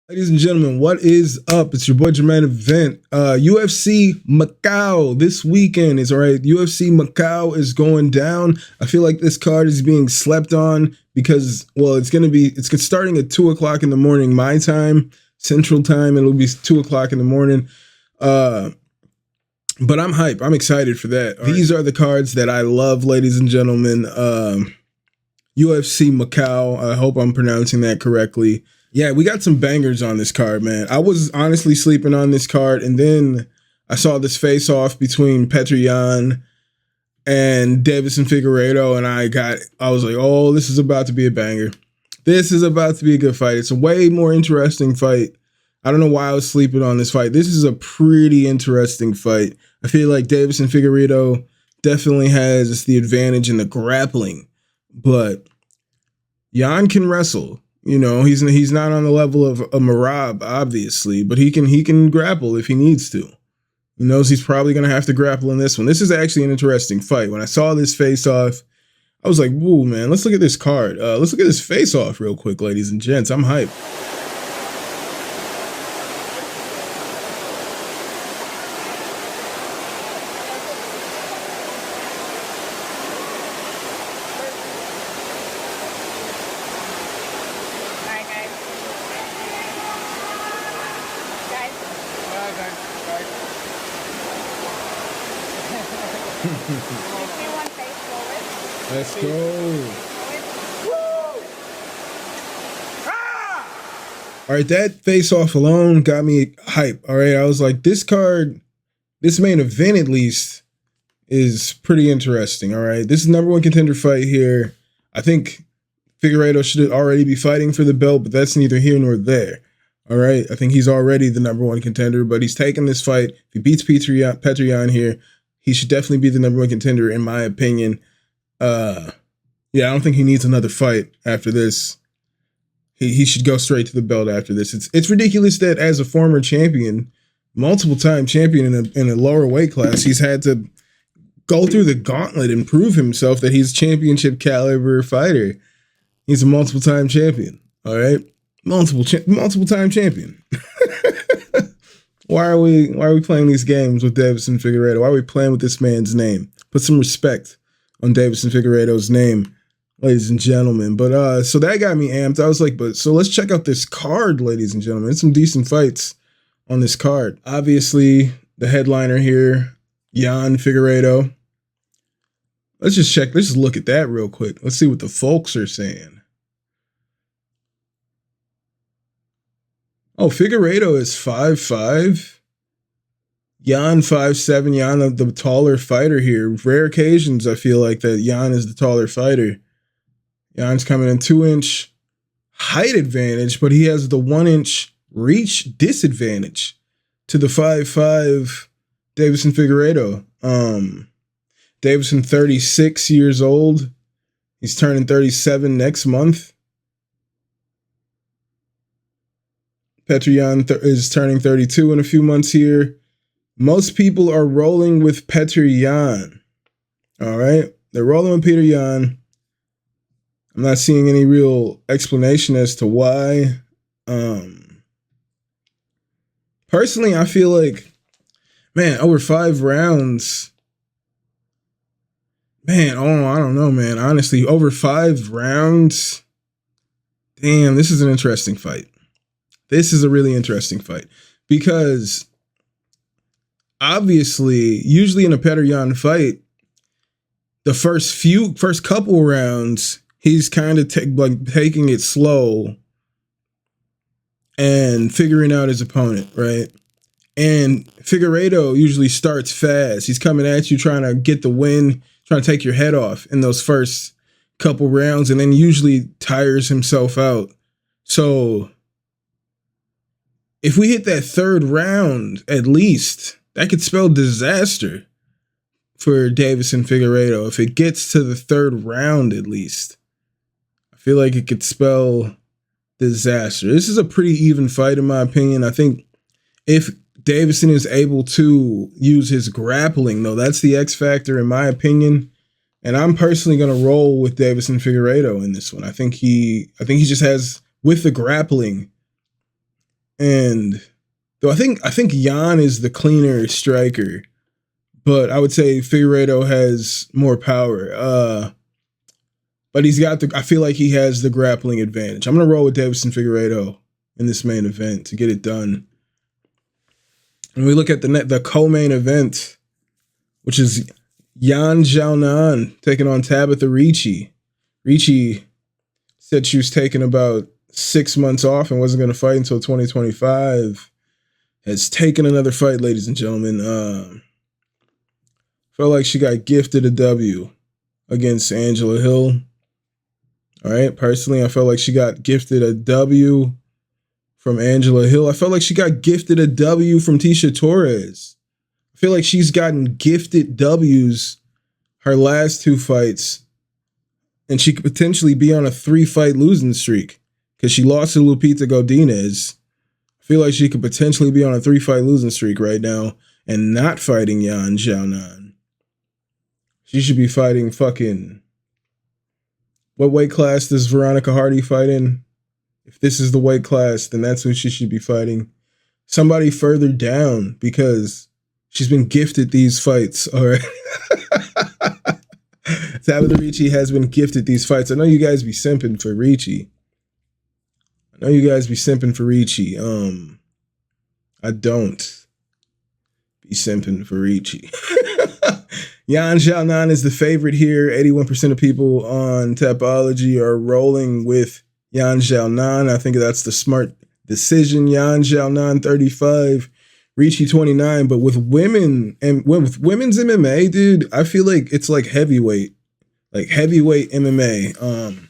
Ladies and gentlemen, what is up? It's your boy Jermaine Event. UFC Macau this weekend is all right. UFC Macau is going down. I feel like this card is being slept on because, well, it's starting at 2 o'clock in the morning, my time, Central Time. It'll be 2 o'clock in the morning. But I'm hype. I'm excited for that. These are the cards that I love, ladies and gentlemen. UFC Macau. I hope I'm pronouncing that correctly. Yeah, we got some bangers on this card, man. I was honestly sleeping on this card, and then I saw this face-off between Petr Yan and Deiveson Figueiredo, and I was like, oh, this is about to be a banger. This is about to be a good fight. It's a way more interesting fight. I don't know why I was sleeping on this fight. This is a pretty interesting fight. I feel like Deiveson Figueiredo definitely has the advantage in the grappling, but Yan can wrestle. You know, he's not on the level of a Marab, obviously, but he can grapple if he needs to. He knows he's probably going to have to grapple in this one. This is actually an interesting fight. When I saw this face-off, I was like, whoa, man, let's look at this card. Let's look at this face-off real quick, ladies and gents. I'm hyped. Let's go. All right, that face-off alone got me hype. All right, I was like, this card, this main event at least, is pretty interesting. All right, this is #1 contender fight here. I think Figueiredo should already be fighting for the belt, but that's neither here nor there. All right, I think he's already the #1 contender, but he's taking this fight. If he beats Petr Yan here, he should definitely be the #1 contender, in my opinion. Yeah, I don't think he needs another fight after this. He should go straight to the belt after this. It's ridiculous that as a former champion, multiple-time champion in a lower weight class, he's had to go through the gauntlet and prove himself that he's a championship caliber fighter. He's a multiple-time champion. All right, multiple-time champion. Why are we playing these games with Deiveson Figueiredo? Why are we playing with this man's name? Put some respect on Deiveson Figueiredo's name, ladies and gentlemen. But so that got me amped. I was like, so let's check out this card, ladies and gentlemen. There's some decent fights on this card. Obviously, the headliner here, Yan Figueiredo. Let's just look at that real quick. Let's see what the folks are saying. Oh, Figueiredo is 5'5". Yan 5'7". Yan, the taller fighter here. Rare occasions, I feel like that Yan is the taller fighter. Yan's coming in 2-inch height advantage, but he has the 1-inch reach disadvantage to the 5'5" Deiveson Figueiredo. Deiveson 36 years old. He's turning 37 next month. Petr Yan is turning 32 in a few months here. Most people are rolling with Petr Yan. All right? They're rolling with Petr Yan. I'm not seeing any real explanation as to why. Personally, I feel like, man, over 5 rounds. Man, I don't know, man. Honestly, over 5 rounds. Damn, this is an interesting fight. This is a really interesting fight because obviously, usually in a Petr Yan fight, the first couple rounds, he's kind of taking it slow and figuring out his opponent, right? And Figueiredo usually starts fast. He's coming at you, trying to get the win, trying to take your head off in those first couple rounds, and then usually tires himself out. So if we hit that 3rd round, at least, that could spell disaster for Deiveson Figueiredo. If it gets to the 3rd round, at least, I feel like it could spell disaster. This is a pretty even fight, in my opinion. I think if Deiveson is able to use his grappling, though, that's the X factor, in my opinion. And I'm personally going to roll with Deiveson Figueiredo in this one. I think he just has, with the grappling, And though I think Yan is the cleaner striker, but I would say Figueiredo has more power. But I feel like he has the grappling advantage. I'm gonna roll with Deiveson Figueiredo in this main event to get it done. And we look at the co-main event, which is Yan Xiaonan taking on Tabatha Ricci. Ricci said she was taking about 6 months off and wasn't going to fight until 2025. Has taken another fight, ladies and gentlemen. Felt like she got gifted a W against Angela Hill. All right, personally, I felt like she got gifted a W from Angela Hill. I felt like she got gifted a W from Tecia Torres. I feel like she's gotten gifted W's her last 2 fights, and she could potentially be on a 3-fight losing streak because she lost to Lupita Godinez. I feel like she could potentially be on a 3-fight losing streak right now and not fighting Yan Xiaonan. She should be fighting fucking... What weight class does Veronica Hardy fight in? If this is the weight class, then that's who she should be fighting. Somebody further down, because she's been gifted these fights, all right? Tabatha Ricci has been gifted these fights. I know you guys be simping for Ricci. I don't be simping for Ricci. Yan Xiaonan is the favorite here. 81% of people on Tapology are rolling with Yan Xiaonan. I think that's the smart decision. Yan Xiaonan 35, Ricci 29. But with women and with women's MMA, dude, I feel like it's like heavyweight MMA.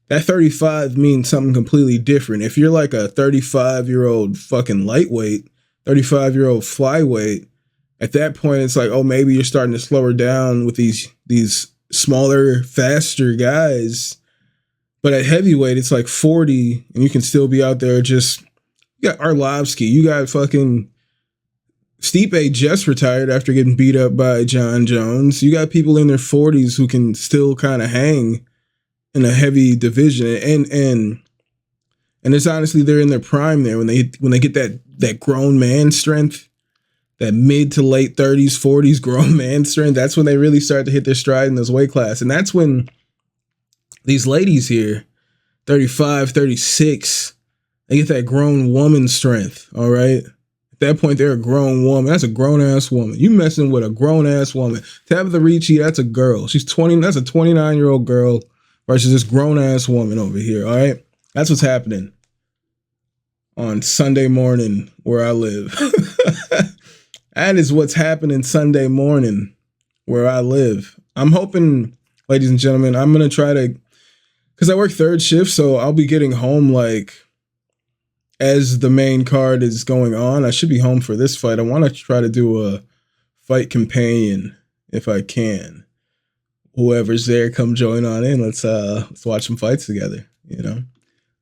That 35 means something completely different. If you're like a 35-year-old fucking lightweight, 35-year-old flyweight, at that point it's like, oh, maybe you're starting to slow her down with these smaller, faster guys. But at heavyweight, it's like 40, and you can still be out there just... You got Arlovsky, you got fucking... Stipe just retired after getting beat up by John Jones. You got people in their 40s who can still kind of hang in a heavy division. And it's honestly, they're in their prime there when they get that grown man strength, that mid to late 30s, 40s grown man strength. That's when they really start to hit their stride in this weight class. And that's when these ladies here, 35, 36, they get that grown woman strength, all right? At that point, they're a grown woman. That's a grown-ass woman. You messing with a grown-ass woman. Tabatha Ricci, that's a girl. She's 20. That's a 29-year-old girl versus this grown-ass woman over here, all right? That's what's happening on Sunday morning where I live. That is what's happening Sunday morning where I live. I'm hoping, ladies and gentlemen, I'm going to try to... Because I work third shift, so I'll be getting home like as the main card is going on. I should be home for this fight. I want to try to do a fight companion if I can. Whoever's there, come join on in. Let's watch some fights together, you know.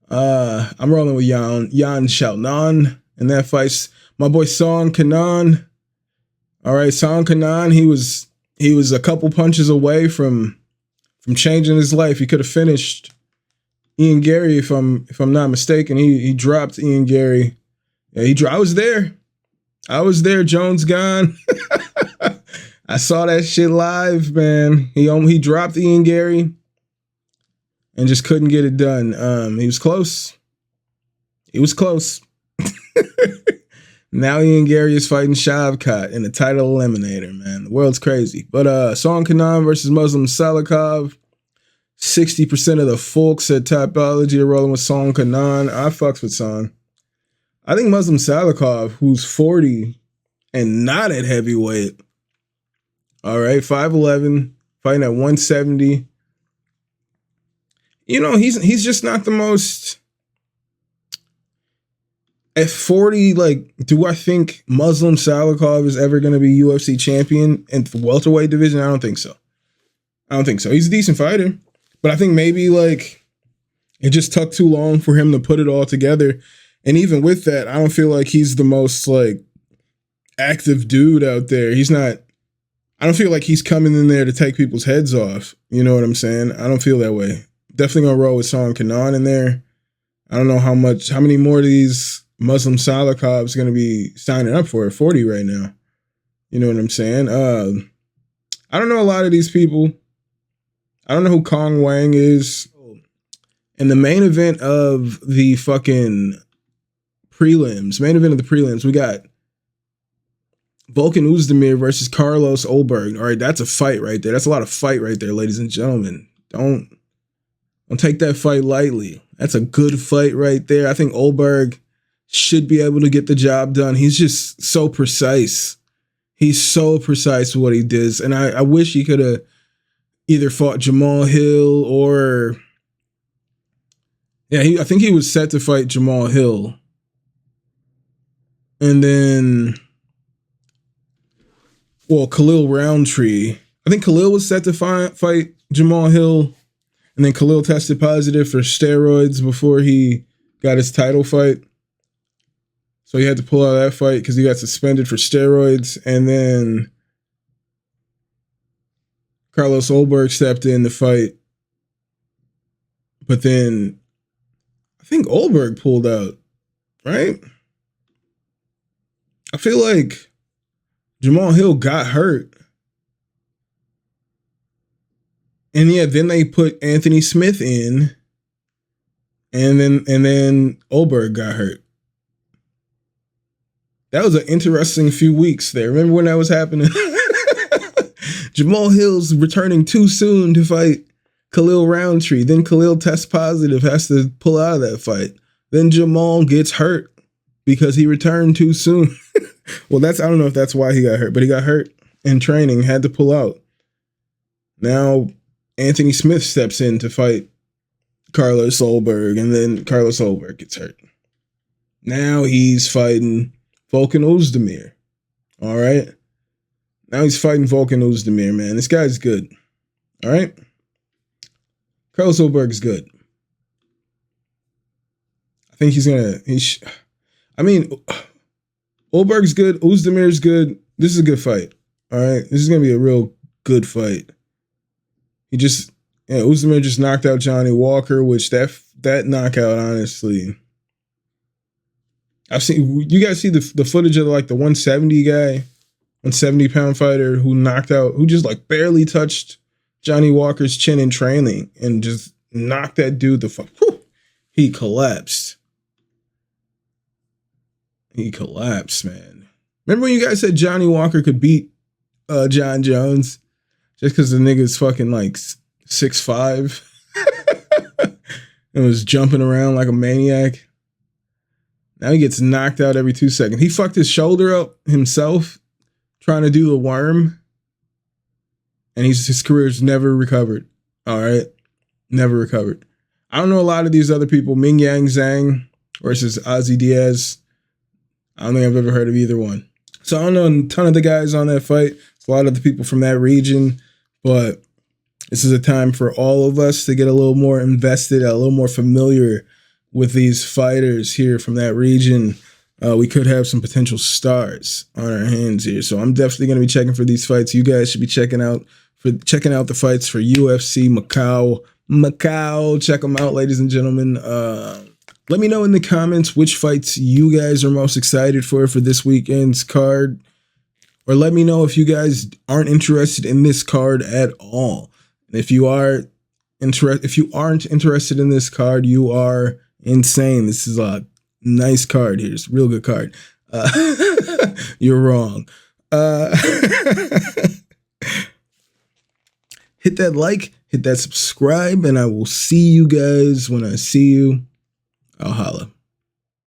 I'm rolling with Yan Xiaonan, and that fight's my boy Song Kanan. All right, Song Kanan, he was a couple punches away from changing his life. He could have finished Ian Gary if I'm not mistaken. He dropped Ian Gary. Yeah, I was there. Jones gone. I saw that shit live, man. He dropped Ian Gary and just couldn't get it done. He was close. Now Ian Gary is fighting Shavkat in the title eliminator, man. The world's crazy. But Song Kanan versus Muslim Salikov. 60% of the folks at Tapology are rolling with Song Kanan. I fucks with Song. I think Muslim Salikov, who's 40 and not at heavyweight, all right, 5'11", fighting at 170. You know, he's just not the most... At 40, like, do I think Muslim Salikov is ever going to be UFC champion in the welterweight division? I don't think so. He's a decent fighter. But I think maybe, like, it just took too long for him to put it all together. And even with that, I don't feel like he's the most, like, active dude out there. I don't feel like he's coming in there to take people's heads off. You know what I'm saying? I don't feel that way. Definitely going to roll with Song Kanan in there. I don't know how many more of these Muslim Salikov's going to be signing up for at 40 right now. You know what I'm saying? I don't know a lot of these people. I don't know who Kong Wang is. In the main event of the fucking prelims, we got Volkan Oezdemir versus Carlos Ulberg. All right, that's a fight right there. That's a lot of fight right there, ladies and gentlemen. Don't take that fight lightly. That's a good fight right there. I think Ulberg should be able to get the job done. He's just so precise. He's so precise with what he does. And I wish he could have either fought Jamal Hill or... Yeah, I think he was set to fight Jamal Hill. And then... Well, Khalil Roundtree. I think Khalil was set to fight Jamal Hill. And then Khalil tested positive for steroids before he got his title fight. So he had to pull out of that fight because he got suspended for steroids. And then Carlos Ulberg stepped in to fight. But then I think Ulberg pulled out, right? I feel like Jamal Hill got hurt. And yeah, then they put Anthony Smith in. And then Ulberg got hurt. That was an interesting few weeks there. Remember when that was happening? Jamal Hill's returning too soon to fight Khalil Roundtree. Then Khalil tests positive, has to pull out of that fight. Then Jamal gets hurt because he returned too soon. Well, I don't know if that's why he got hurt, but he got hurt in training, had to pull out. Now Anthony Smith steps in to fight Carlos Ulberg, and then Carlos Ulberg gets hurt. Now he's fighting Volkan Oezdemir. All right. Now he's fighting Volkan Oezdemir, man. This guy's good. All right. Carlos Ulberg's good. I think he's going to... Ulberg's good. Oezdemir's good. This is a good fight. All right. This is going to be a real good fight. Oezdemir just knocked out Johnny Walker, which that knockout, honestly... You guys see the footage of like the 170 guy, 170-pound fighter who just like barely touched Johnny Walker's chin in training and just knocked that dude the fuck. He collapsed. He collapsed, man. Remember when you guys said Johnny Walker could beat John Jones just because the nigga's fucking like 6'5" and was jumping around like a maniac? Now he gets knocked out every 2 seconds. He fucked his shoulder up himself trying to do the worm. And his career's never recovered. All right? Never recovered. I don't know a lot of these other people. Ming Yang Zhang versus Ozzy Diaz. I don't think I've ever heard of either one. So I don't know a ton of the guys on that fight. It's a lot of the people from that region. But this is a time for all of us to get a little more invested, a little more familiar with these fighters here from that region. We could have some potential stars on our hands here. So I'm definitely going to be checking for these fights. You guys should be checking out the fights for UFC Macau. Check them out, ladies and gentlemen. Let me know in the comments which fights you guys are most excited for this weekend's card. Or let me know if you guys aren't interested in this card at all. And if you aren't interested in this card, you are insane. This is a nice card here. It's a real good card. You're wrong. Hit that like, hit that subscribe, and I will see you guys when I see you. I'll holla.